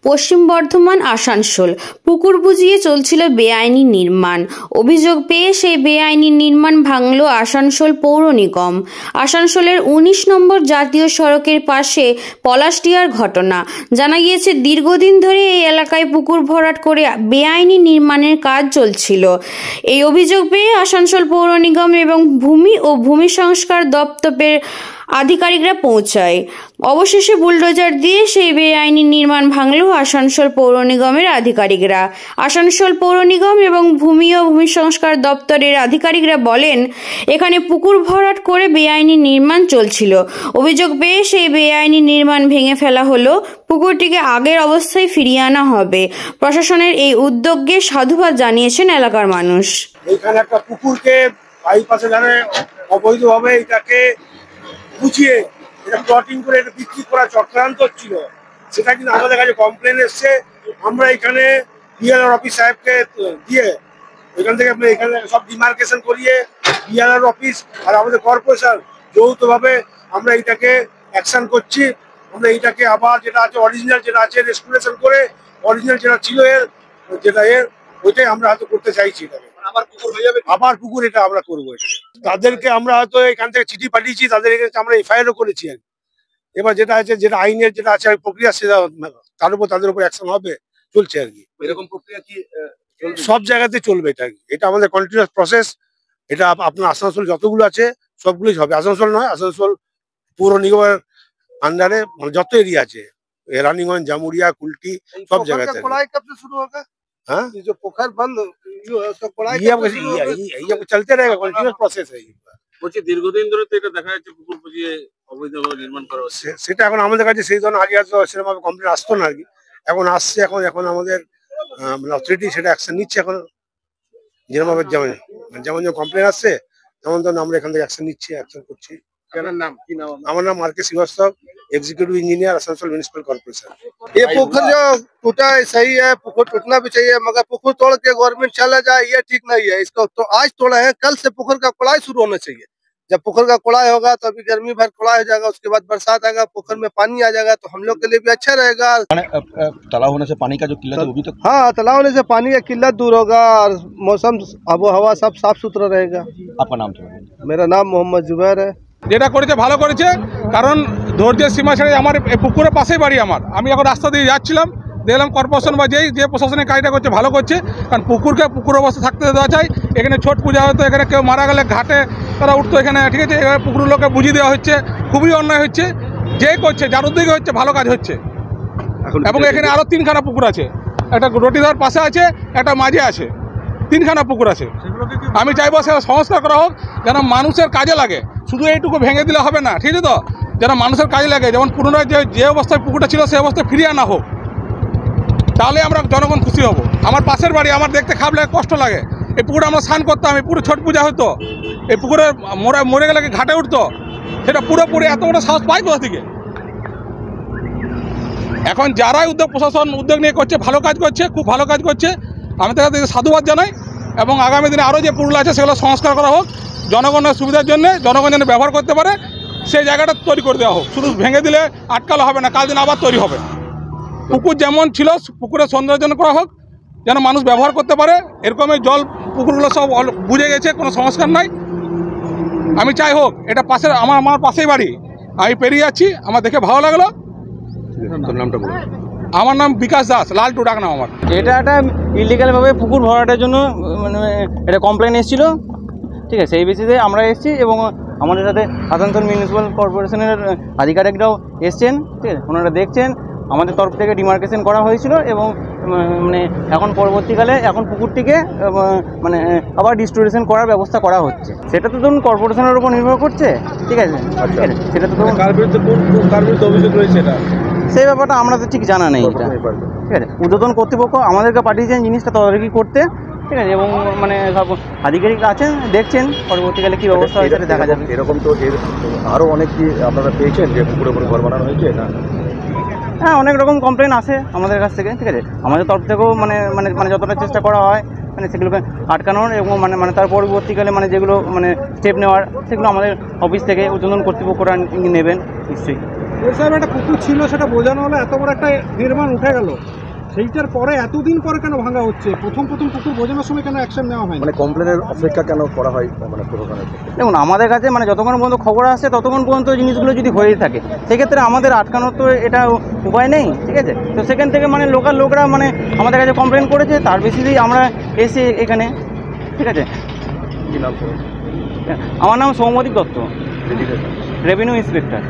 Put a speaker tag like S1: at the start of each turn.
S1: পশ্চিম বর্ধমান আসানসোল পুকুর বুজিয়ে চলছিল বেআইনি নির্মাণ। অভিযোগ পেয়ে সেই বেআইনি নির্মাণ ভাঙল আসানসোল পৌর নিগম। আসানসোলের ১৯ নম্বর জাতীয় সড়কের পাশে পলাশডিয়ার ঘটনা। জানা গিয়েছে, দীর্ঘদিন ধরে এই এলাকায় পুকুর ভরাট করে বেআইনি নির্মাণের কাজ চলছিল। এই অভিযোগ পেয়ে আসানসোল পৌর নিগম এবং ভূমি ও ভূমি সংস্কার দপ্তরের আধিকারিকরা পৌঁছায়। অবশেষে বুলডোজার দিয়ে সেই বেআইনি নির্মাণ ভাঙল আসানসোল পৌর নিগমের আধিকারিকরা। আসানসোল পৌর নিগম এবং ভূমি ও ভূমি সংস্কার দপ্তরের আধিকারিকরা বলেন, এখানে পুকুর ভরাট করে বেআইনি নির্মাণ চলছিল। অভিযোগ পেয়ে সেই বেআইনি নির্মাণ ভেঙে ফেলা হলো। পুকুরটিকে আগের অবস্থায় ফিরিয়ে আনা হবে। প্রশাসনের এই উদ্যোগকে সাধুবাদ জানিয়েছেন এলাকার মানুষ।
S2: এখানে একটা পুকুরকে বাইপাসে ধারে অবৈধভাবে এটাকে বুঝিয়ে এটা প্লটিং করে এটা বিক্রি করা চক্রান্ত ছিল, সেটা কিন্তু আমাদের কাছে কমপ্লেন এসছে। আমরা এখানে বিএলআর অফিস সাহেবকে দিয়ে এখান থেকে এখানে সব ডিমার্কেশন করিয়ে বিএলআর অফিস আর আমাদের কর্পোরেশন যৌথভাবে আমরা এটাকে অ্যাকশন করছি। আমরা এইটাকে আবার যেটা আছে অরিজিনাল যেটা আছে রেস্টোরেশন করে অরিজিনাল যেটা ছিল ওইটাই আমরা হয়তো করতে চাইছি। এটাকে আবার পুকুর এটা আমরা করবো। তাদেরকে আমরা হয়তো এখান থেকে চিঠি পাঠিয়েছি, তাদের আমরা এফআইআরও করেছি। এবার যেটা আছে, যেটা আইনের যেটা আছে প্রক্রিয়া, সেটা তাদের উপর অ্যাকশন হবে, চলছে আর কি। এরকম প্রক্রিয়া কি সব জায়গাতে চলবে? এটা আমাদের কন্টিনিউয়াস প্রসেস। এটা আপনার আসানসোল যতগুলো আছে সবগুলোই হবে। আসানসোল নয়, আসানসোল পৌর নিগমের আন্ডারে যত এরিয়া আছে, রানীগঞ্জ, জামুরিয়া, কুলটি, सब जगह से।
S3: कढ़ाई कब से शुरू होगा?
S2: हाँ,
S3: ये जो पोखर बंद उसका कढ़ाई
S2: ये चलते रहेगा, कंटिन्यूअस प्रोसेस है।
S4: বলছি দীর্ঘদিন ধরে তো এটা দেখা যাচ্ছে পুকুর বুঝিয়ে অবৈধভাবে নির্মাণ করা হচ্ছে।
S2: সেটা এখন আমাদের কাছে সেই ধরনের আগে আসতো সেরকম কমপ্লেন আসতো না আর কি। এখন আসছে, এখন আমাদের অথরিটি সেটা অ্যাকশন নিচ্ছে। এখন যেরকম যেমন কমপ্লেন আসছে তেমন তখন আমরা এখান থেকে অ্যাকশন নিচ্ছি, অ্যাকশন করছি।
S3: नाम की नाम?
S2: আমার নাম R K Srivastava, executive engineer Asansol municipal corporation.
S3: ये पोखर जो टूटा है सही है, पोखर टूटना भी चाहिए, मगर पोखर तोड़ के गवर्नमेंट चला जाए ये ठीक नहीं है। इसको तो आज तोड़ा है, कल से पोखर का कोड़ाई शुरू होना चाहिए। जब पोखर का कोड़ाई होगा तो अभी गर्मी भर कोड़ाई हो जाएगा, उसके बाद बरसात आएगा, पोखर में पानी आ जाएगा, तो हम लोग के लिए भी अच्छा रहेगा।
S5: तालाब होने से पानी का जो किल्लत है वो भी तो
S3: हाँ, तालाब होने से पानी का किल्लत दूर होगा और मौसम आबो हवा सब साफ सुथरा रहेगा।
S5: आपका नाम?
S3: मेरा नाम मोहम्मद जुबैर है।
S6: যেটা করেছে ভালো করেছে, কারণ ধৈর্যের সীমা ছেড়ে আমার পুকুরের পাশেই বাড়ি আমার। আমি এখন রাস্তা দিয়ে যাচ্ছিলাম, দেখলাম কর্পোরেশন বা যে প্রশাসনের কাজটা করছে ভালো করছে। কারণ পুকুরকে পুকুর অবস্থা থাকতে দেওয়া চাই। এখানে ছট পূজা হতো, এখানে কেউ মারা গেলে ঘাটে তারা উঠতো এখানে, ঠিক আছে। এখানে পুকুরের লোকে বুঝিয়ে দেওয়া হচ্ছে, খুবই অন্যায় হচ্ছে। যে করছে, যার উদ্যোগে হচ্ছে, ভালো কাজ হচ্ছে। এবং এখানে আরও 3খানা পুকুর আছে, একটা রটিদার পাশে আছে, একটা মাঝে আছে, 3খানা পুকুর আছে। আমি চাইবো সেটা সংস্কার করা হোক, যেন মানুষের কাজে লাগে। শুধু এইটুকু ভেঙে দিলে হবে না, ঠিক আছে তো? যেন মানুষের কাজে লাগে। যেমন পুনরায় যে অবস্থায় পুকুরটা ছিল সেই অবস্থায় ফিরিয়ে আনা হোক, তাহলে আমরা জনগণ খুশি হব। আমার পাশের বাড়ি, আমার দেখতে খারাপ লাগে, কষ্ট লাগে। এই পুকুরে আমরা স্নান করতাম, এই পুকুরে ছট পূজা হতো, এই পুকুরে মরে গেলে ঘাটে উঠতো। সেটা পুরোপুরি এত বড় সাহস পাই কোথা থেকে? এখন যারাই প্রশাসন উদ্যোগ নিয়ে করছে, ভালো কাজ করছে, খুব ভালো কাজ করছে। আমি তাদের সাধুবাদ জানাই এবং আগামী দিনে আরও যে পুকুর আছে সেগুলো সংস্কার করা হোক, জনগণের সুবিধার জন্য, জনগণ যেন ব্যবহার করতে পারে সেই জায়গাটা তৈরি করে দেওয়া হোক। শুধু ভেঙে দিলে আটকালে হবে না, কাল দিন আবার তৈরি হবে। পুকুর যেমন ছিল পুকুরের সৌন্দর্যজন করা হোক, যেন মানুষ ব্যবহার করতে পারে। এরকমই জল পুকুরগুলো সব বুঝে গেছে, কোনো সংস্কার নাই। আমি চাই হোক। এটা পাশের আমার পাশেই বাড়ি, আমি পেরিয়ে যাচ্ছি, আমার দেখে ভালো লাগলো।
S5: নামটা বলুন।
S6: আমার নাম বিকাশ দাস, লালটু ডাক নাম আমার।
S7: এটা একটা ইলিগালভাবে পুকুর ভরাটের জন্য মানে এটা কমপ্লেন এসেছিল, ঠিক আছে। সেই বেসিসে আমরা এসেছি এবং আমাদের সাথে আসানসোল মিউনিসিপ্যাল কর্পোরেশনের আধিকারিকরাও এসছেন, ঠিক আছে। ওনারা দেখছেন, আমাদের তরফ থেকে ডিমার্কেশন করা হয়েছিল এবং মানে এখন পরবর্তীকালে এখন পুকুরটিকে মানে আবার রিস্টোরেশন করার ব্যবস্থা করা হচ্ছে। সেটা তো ধরুন কর্পোরেশনের উপর নির্ভর করছে, ঠিক আছে। সেটা তো ধরুন
S3: কার বিরুদ্ধে অভিযোগ রয়েছে এটা,
S7: সেই ব্যাপারটা আমরা তো ঠিক জানা নেই এটা, ঠিক আছে। ঊর্ধ্বতন কর্তৃপক্ষ আমাদেরকে পাঠিয়েছেন জিনিসটা তদারকি করতে, ঠিক আছে। এবং মানে সব আধিকারিক আছেন, দেখছেন, পরবর্তীকালে কী ব্যবস্থা হয় সেটা দেখা যাবে।
S5: এরকম তো আরও অনেক কি আপনারা পেয়েছেন যে পুকুরের উপরে ঘর বানানো হয়েছে? না,
S7: হ্যাঁ, অনেক রকম কমপ্লেন আসে আমাদের কাছ থেকে, ঠিক আছে। আমাদের তরফ থেকেও মানে যতটা চেষ্টা করা হয় মানে সেগুলোকে আটকানোর এবং মানে তার পরবর্তীকালে মানে যেগুলো মানে স্টেপ নেওয়ার, সেগুলো আমাদের অফিস থেকে ঊর্ধ্বতন কর্তৃপক্ষরা নেবেন নিশ্চয়ই।
S3: একটা পুকুর ছিল, সেটা বোঝানো হলো, এত বড় একটা নির্মাণ উঠে গেল।
S8: সেইটার পরে এতদিন পরে কেন ভাঙা হচ্ছে? প্রথম পুকুর বোঝানোর সময় কেন অ্যাকশন নেওয়া হয়?
S5: মানে কমপ্লেনের অপেক্ষা কেন করা হয় মানে প্রশাসনের?
S7: দেখুন, আমাদের কাছে মানে যতক্ষণ পর্যন্ত খবর আসছে ততক্ষণ পর্যন্ত জিনিসগুলো যদি হয়েই থাকে, সেক্ষেত্রে আমাদের আটকানোর তো এটা উপায় নেই, ঠিক আছে? তো সেখান থেকে মানে লোকাল লোকরা মানে আমাদের কাছে কমপ্লেন করেছে, তার বেসিসেই আমরা এসে এখানে, ঠিক আছে?
S5: কি নাম?
S7: আমার নাম সৌম্যদীপ দত্ত, রেভিনিউ ইন্সপেক্টর।